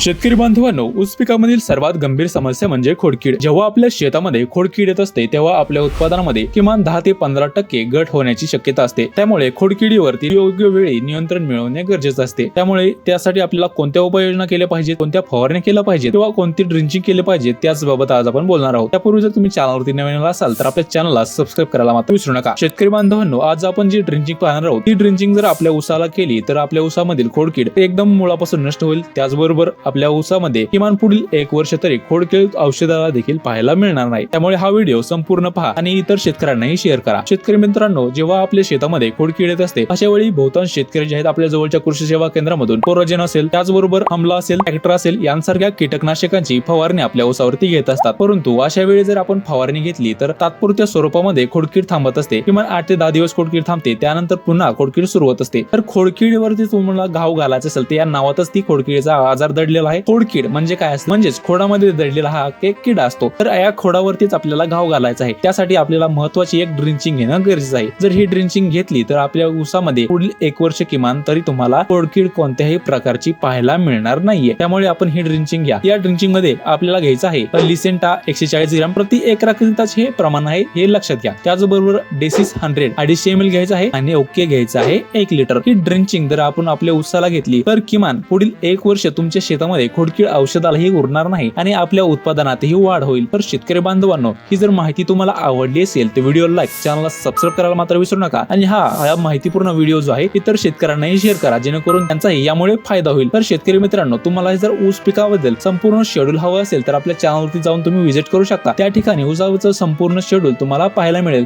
शेतकरी बांधवांनो, ऊस पिकामधील सर्वात गंभीर समस्या म्हणजे खोडकीड। जेव्हा आपल्या शेतामध्ये खोडकीड येत असते तेव्हा आपल्या उत्पादनामध्ये किमान 10 ते 15% घट होण्याची शक्यता असते। त्यामुळे खोडकिडीवरती योग्य वेळी नियंत्रण मिळवणे गरजेचे असते। त्यामुळे त्यासाठी आपल्याला कोणत्या उपाययोजना केल्या पाहिजेत, कोणत्या फवारण्या केल्या पाहिजेत किंवा कोणती ड्रिंचिंग केले पाहिजे त्याच बाबत आज आपण बोलणार आहोत। त्यापूर्वी जर तुम्ही चॅनलवरती नवीन असाल तर आपल्या चॅनलला सबस्क्राइब करायला मात्र विसरू नका। शेतकरी बांधवांनो, आज आपण जी ड्रिंचिंग पाहणार आहोत ती ड्रिंचिंग जर आपल्या ऊसाला केली तर आपल्या ऊसामधील खोडकीड एकदम मुळापासून नष्ट होईल। त्याचबरोबर आपल्या ऊसामध्ये किमान पुढील 1 वर्ष तरी खोडकीड औषधाला देखील पाहायला मिळणार नाही। त्यामुळे हा व्हिडिओ संपूर्ण पहा आणि इतर शेतकऱ्यांनाही शेअर करा। शेतकरी मित्रांनो, जेव्हा आपल्या शेतामध्ये खोडकीड येत असते अशा वेळी बहुतांश शेतकरी जे आहेत आपल्या जवळच्या कृषी सेवा केंद्रामधून कोरोजन असेल, त्याचबरोबर आम्ला असेल, ट्रॅक्टर असेल यांसारख्या कीटकनाशकांची फवारणी आपल्या ऊसावरती घेत असतात। परंतु अशा वेळी जर आपण फवारणी घेतली तर तात्पुरत्या स्वरूपामध्ये खोडकीड थांबत असते। किमान 8 ते 10 दिवस खोडकीड थांबते, त्यानंतर पुन्हा खोडकीड सुरू होत असते। तर खोडकीडवरती तुम्हाला घाव घालायचा असेल तर या नावातच ती खोडकीडचा आजार दडलेला आहे। खोडकीड म्हणजे काय असतं, म्हणजेच खोडामध्ये दडलेला हा एक किडा असतो। तर या खोडावरतीच आपल्याला घाव घालायचा आहे। त्यासाठी आपल्याला महत्त्वाची एक ड्रिंचिंग घेणं गरजेचं आहे। जर ही ड्रिंचिंग घेतली तर आपल्या ऊसामध्ये पुढील 1 वर्ष किमान तरी तुम्हाला खोडकीड कोणत्याही प्रकारची पाहायला मिळणार नाहीये। त्यामुळे आपण ही ड्रिंचिंग घ्या। या ड्रिंचिंग मध्ये आपल्याला घ्यायचं आहे लिसेंटा 140 ग्रॅम प्रति 1 लिटरचे हे प्रमाण आहे, हे लक्षात घ्या। त्याचबरोबर डेसिस 100 250 ml घ्यायचं आहे आणि ओके घ्यायचं आहे 1 लिटर। ही ड्रिंचिंग जर आपण आपल्या ऊसाला घेतली तर किमान पुढील 1 वर्ष तुमच्या शेतामध्ये खोडकीड औषधालाही उरणार नाही आणि आपल्या उत्पादनातही वाढ होईल। तर शेतकरी बांधवांनो, ही जर माहिती तुम्हाला आवडली असेल तर व्हिडिओला लाईक, चॅनलला सबस्क्राइब करायला मात्र विसरू नका आणि हा माहितीपूर्ण व्हिडिओ जो आहे इतर शेतकऱ्यांनाही शेअर करा, जेणेकरून त्यांचाही यामुळे फायदा होईल। तर शेतकरी मित्रांनो, तुम्हाला जर ऊस पिकाबद्दल संपूर्ण शेड्यूल हवं असेल तर आपल्या चॅनलवरती जाऊन तुम्ही व्हिजिट करू शकता। त्या ठिकाणी ऊसाचं संपूर्ण शेड्यूल तुम्हाला पाहायला मिळेल।